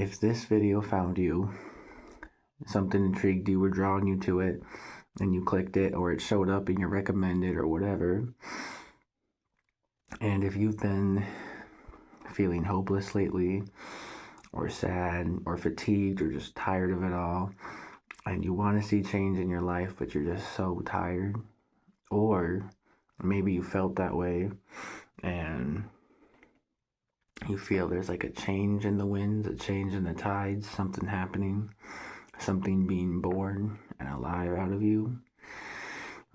if this video found you, something intrigued you or drawing you to it, and you clicked it, or it showed up in your recommended or whatever, and if you've been feeling hopeless lately, or sad, or fatigued, or just tired of it all, and you want to see change in your life, but you're just so tired, or maybe you felt that way, and you feel there's like a change in the winds, a change in the tides, something happening, something being born and alive out of you,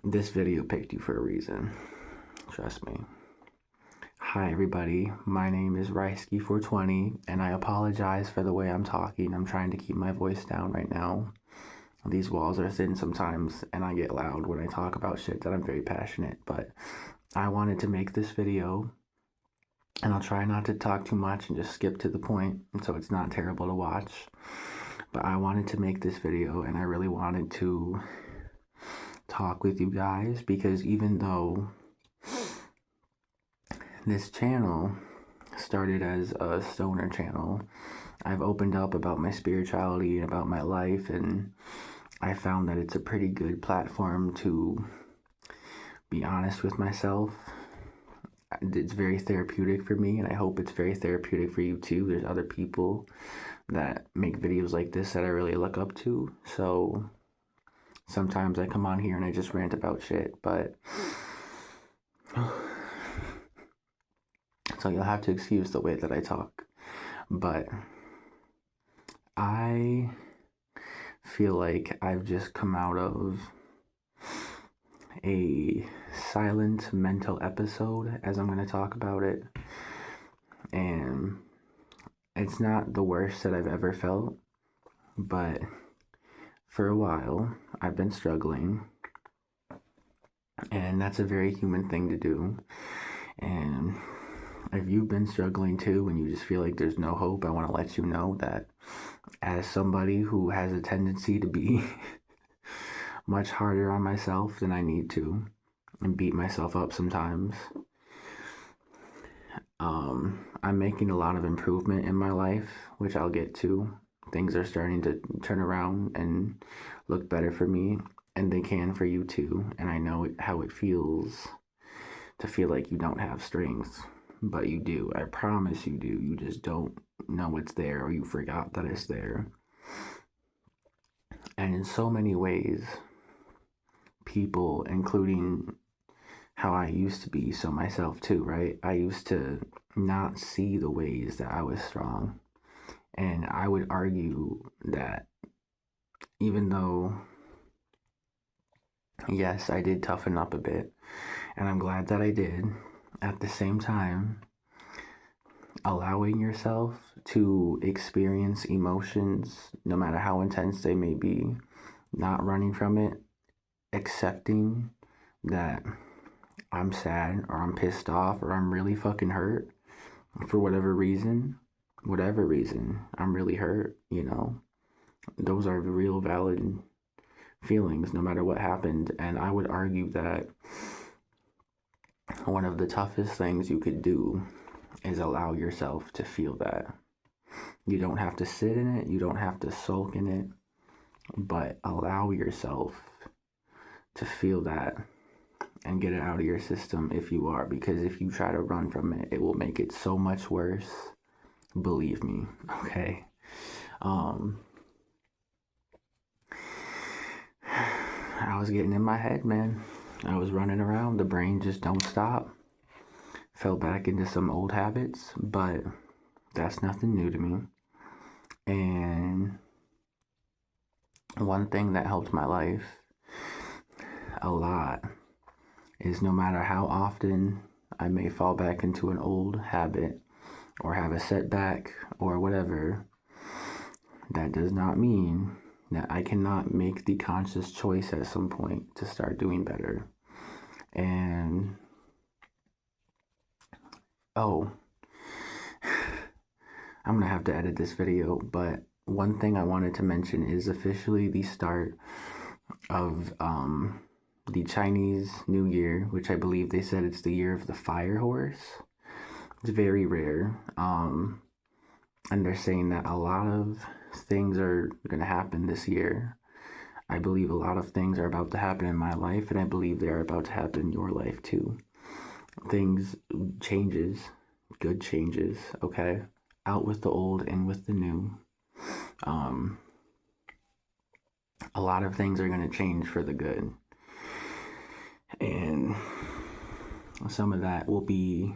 this video picked you for a reason. Trust me. Hi everybody, my name is Risky420, and I apologize for the way I'm talking. I'm trying to keep my voice down right now. These walls are thin sometimes, and I get loud when I talk about shit that I'm very passionate, but I wanted to make this video, and I'll try not to talk too much and just skip to the point, so it's not terrible to watch. But I wanted to make this video, and I really wanted to talk with you guys, because even though this channel started as a stoner channel, I've opened up about my spirituality and about my life, and I found that it's a pretty good platform to be honest with myself. It's very therapeutic for me, and I hope it's very therapeutic for you too. There's other people that make videos like this that I really look up to, so sometimes I come on here and I just rant about shit, but so you'll have to excuse the way that I talk. But I feel like I've just come out of a silent mental episode, as I'm going to talk about it, and it's not the worst that I've ever felt, but for a while I've been struggling, and that's a very human thing to do. And if you've been struggling too and you just feel like there's no hope, I want to let you know that as somebody who has a tendency to be much harder on myself than I need to and beat myself up sometimes, I'm making a lot of improvement in my life, which I'll get to. Things are starting to turn around and look better for me, and they can for you too. And I know how it feels to feel like you don't have strength, but you do. I promise you do. You just don't know it's there, or you forgot that it's there. And in so many ways, people, including how I used to be, so myself too, right? I used to not see the ways that I was strong. And I would argue that even though, yes, I did toughen up a bit, and I'm glad that I did, at the same time, allowing yourself to experience emotions, no matter how intense they may be, not running from it, accepting that I'm sad, or I'm pissed off, or I'm really fucking hurt for whatever reason, I'm really hurt, you know. Those are real valid feelings no matter what happened. And I would argue that one of the toughest things you could do is allow yourself to feel that. You don't have to sit in it, you don't have to sulk in it, but allow yourself to feel that and get it out of your system if you are, because if you try to run from it, it will make it so much worse. Believe me, okay? I was getting in my head, man. I was running around. The brain just don't stop. Fell back into some old habits, but that's nothing new to me. And one thing that helped my life a lot is no matter how often I may fall back into an old habit or have a setback or whatever, that does not mean that I cannot make the conscious choice at some point to start doing better. And I'm gonna have to edit this video, but one thing I wanted to mention is officially the start of the Chinese New Year, which I believe they said it's the year of the fire horse. It's very rare. And they're saying that a lot of things are going to happen this year. I believe a lot of things are about to happen in my life, and I believe they are about to happen in your life too. Things, changes, good changes, okay? Out with the old, in with the new. A lot of things are going to change for the good. And some of that will be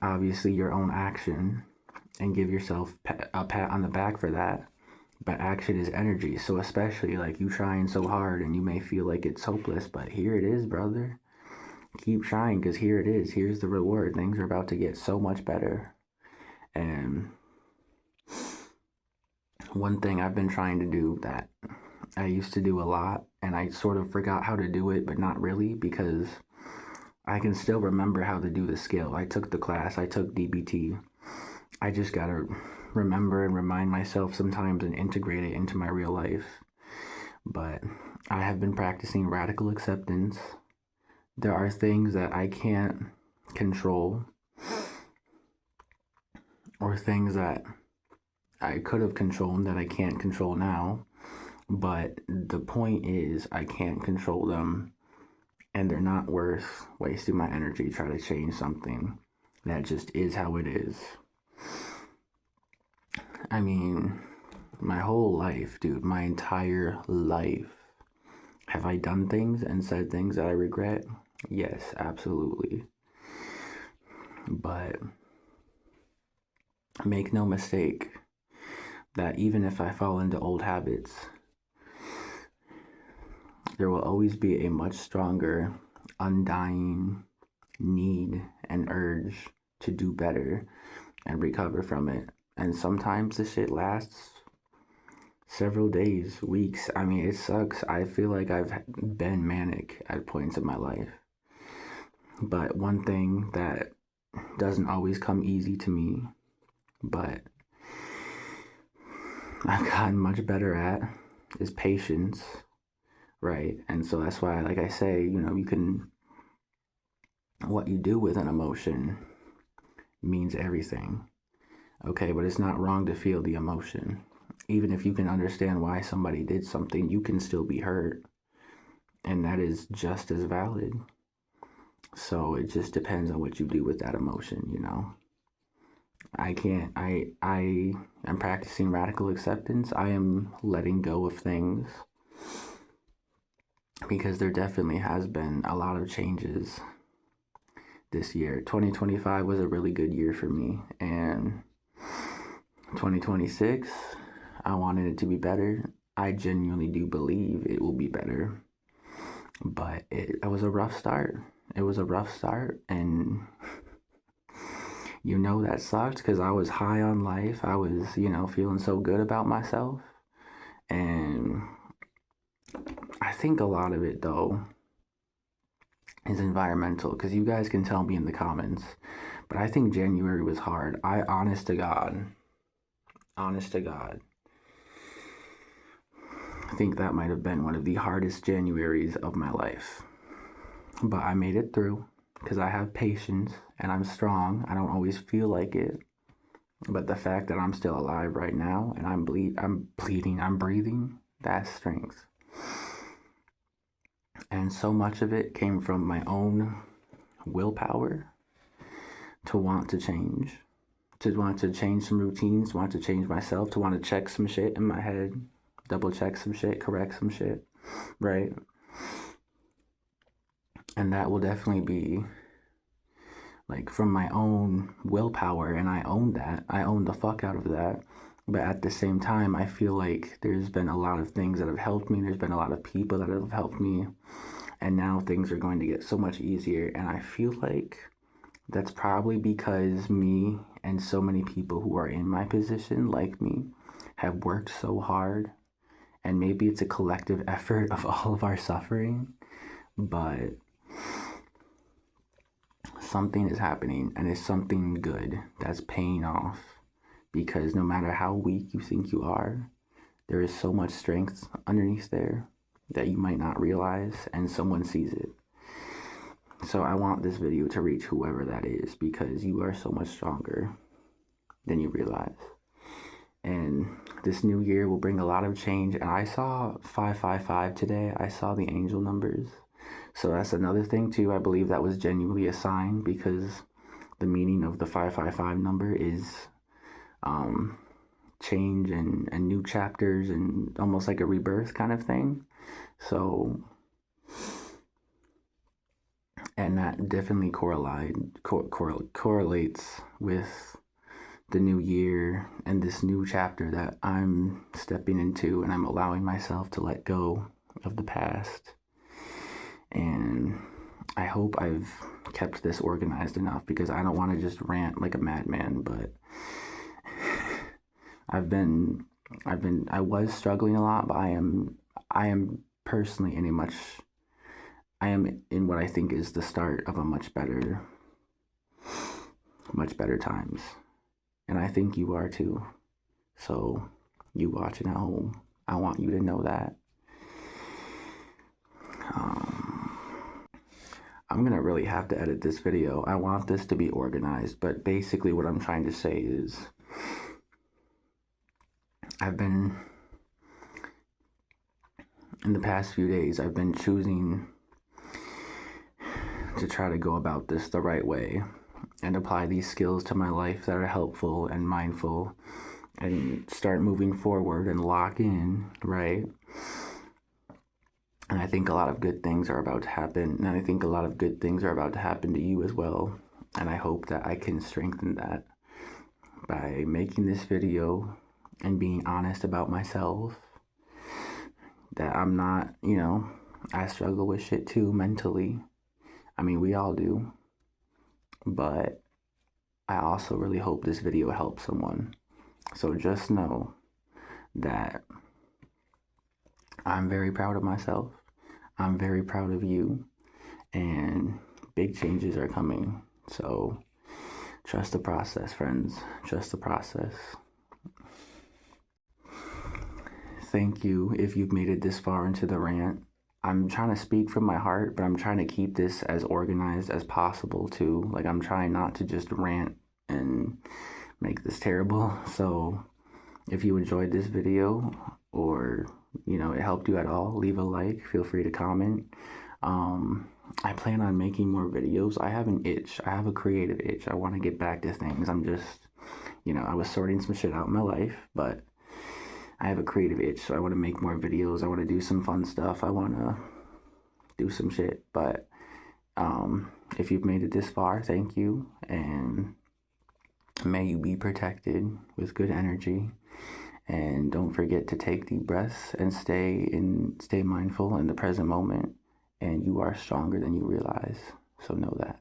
obviously your own action, and give yourself a pat on the back for that. But action is energy. So especially like you trying so hard and you may feel like it's hopeless, but here it is, brother. Keep trying, because here it is. Here's the reward. Things are about to get so much better. And one thing I've been trying to do that I used to do a lot, and I sort of forgot how to do it, but not really, because I can still remember how to do the skill. I took the class, I took DBT. I just gotta remember and remind myself sometimes and integrate it into my real life. But I have been practicing radical acceptance. There are things that I can't control, or things that I could have controlled that I can't control now. But the point is, I can't control them, and they're not worth wasting my energy trying to change something that just is how it is. I mean, my whole life, dude, my entire life. Have I done things and said things that I regret? Yes, absolutely. But make no mistake that even if I fall into old habits, there will always be a much stronger, undying need and urge to do better and recover from it. And sometimes this shit lasts several days, weeks. I mean, it sucks. I feel like I've been manic at points in my life. But one thing that doesn't always come easy to me, but I've gotten much better at, is patience, right? And so that's why, like I say, you can, what you do with an emotion means everything, okay? But it's not wrong to feel the emotion. Even if you can understand why somebody did something, you can still be hurt, and that is just as valid. So it just depends on what you do with that emotion. I am practicing radical acceptance. I am letting go of things, because there definitely has been a lot of changes this year. 2025 was a really good year for me, and 2026, I wanted it to be better. I genuinely do believe it will be better, but it was a rough start. It was a rough start, and that sucked, because I was high on life. I was, feeling so good about myself. And I think a lot of it, though, is environmental, because you guys can tell me in the comments. But I think January was hard. Honest to God, I think that might have been one of the hardest Januaries of my life. But I made it through, because I have patience and I'm strong. I don't always feel like it. But the fact that I'm still alive right now and I'm breathing, that's strength. And so much of it came from my own willpower to want to change, some routines, want to change myself, to want to check some shit in my head, double check some shit, correct some shit, right? And that will definitely be like from my own willpower, and I own that. I own the fuck out of that. But at the same time, I feel like there's been a lot of things that have helped me. There's been a lot of people that have helped me. And now things are going to get so much easier. And I feel like that's probably because me and so many people who are in my position, like me, have worked so hard. And maybe it's a collective effort of all of our suffering. But something is happening, and it's something good that's paying off, because no matter how weak you think you are, there is so much strength underneath there that you might not realize, and someone sees it. So I want this video to reach whoever that is, because you are so much stronger than you realize. And this new year will bring a lot of change. And I saw 555 today. I saw the angel numbers. So that's another thing too. I believe that was genuinely a sign, because the meaning of the 555 number is change and new chapters, and almost like a rebirth kind of thing. So, and that definitely correlates with the new year and this new chapter that I'm stepping into, and I'm allowing myself to let go of the past. And I hope I've kept this organized enough, because I don't want to just rant like a madman, but I was struggling a lot, but I am personally I am in what I think is the start of a much better times. And I think you are too. So, you watching at home, I want you to know that. I'm gonna really have to edit this video. I want this to be organized, but basically what I'm trying to say is, in the past few days, I've been choosing to try to go about this the right way and apply these skills to my life that are helpful and mindful, and start moving forward and lock in, right? And I think a lot of good things are about to happen, and I think a lot of good things are about to happen to you as well. And I hope that I can strengthen that by making this video and being honest about myself, that I'm not, I struggle with shit too mentally. I mean, we all do. But I also really hope this video helps someone. So just know that I'm very proud of myself. I'm very proud of you. And big changes are coming. So trust the process, friends. Trust the process. Thank you if you've made it this far into the rant. I'm trying to speak from my heart, but I'm trying to keep this as organized as possible too. Like, I'm trying not to just rant and make this terrible. So if you enjoyed this video, or it helped you at all, leave a like, feel free to comment. I plan on making more videos. I have an itch. I have a creative itch. I want to get back to things. I'm just, I was sorting some shit out in my life, but I have a creative itch, so I want to make more videos. I want to do some fun stuff. I want to do some shit. But if you've made it this far, thank you, and may you be protected with good energy. And don't forget to take deep breaths and stay mindful in the present moment. And you are stronger than you realize. So know that.